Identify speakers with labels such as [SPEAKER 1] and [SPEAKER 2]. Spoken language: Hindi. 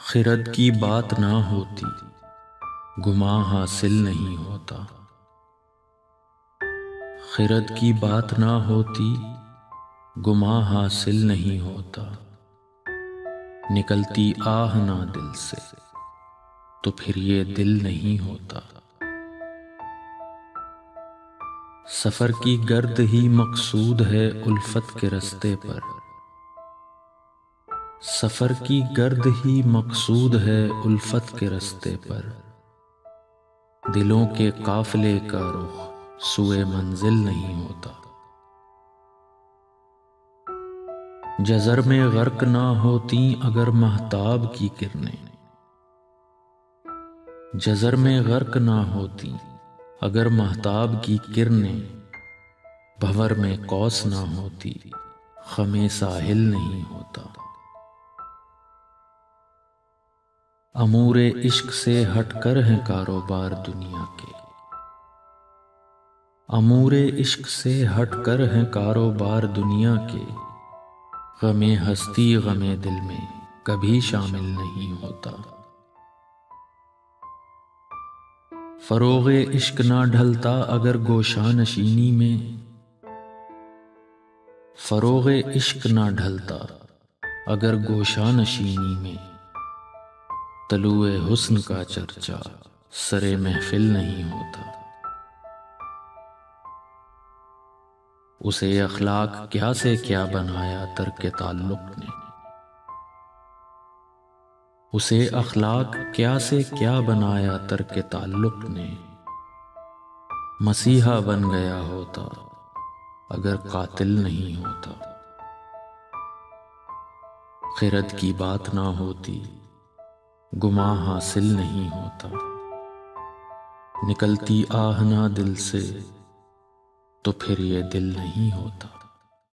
[SPEAKER 1] खिरद की बात ना होती, गुमा हासिल नहीं होता। खिरद की बात ना होती, गुमा हासिल नहीं होता। निकलती आह ना दिल से, तो फिर ये दिल नहीं होता। सफर की गर्द ही मकसूद है उल्फत के रास्ते पर। सफर की गर्द ही मकसूद है उल्फत के रास्ते पर। दिलों के काफिले का रुख सुए मंजिल नहीं होता। जज़र में गर्क ना होती अगर महताब की किरणें। जज़र में गर्क ना होती अगर महताब की किरणें। भंवर में कौस ना होती ख़मे साहिल नहीं होता। अमूरे इश्क से हटकर है कारोबार दुनिया के। अमूरे इश्क से हटकर है कारोबार दुनिया के। गमे हस्ती गमे दिल में कभी शामिल नहीं होता। फरोगे इश्क ना ढलता अगर गोशा नशीनी में। फरोगे इश्क ना ढलता अगर गोशा नशीनी में। तलुए हुस्न का चर्चा सरे महफिल नहीं होता। उसे अखलाक क्या से क्या बनाया तर्क ताल्लुक ने। उसे अखलाक क्या से क्या बनाया तर्क ताल्लुक ने। मसीहा बन गया होता अगर कातिल नहीं होता। खिरद की बात ना होती, गुमा हासिल नहीं होता। निकलती आह ना दिल से, तो फिर ये दिल नहीं होता।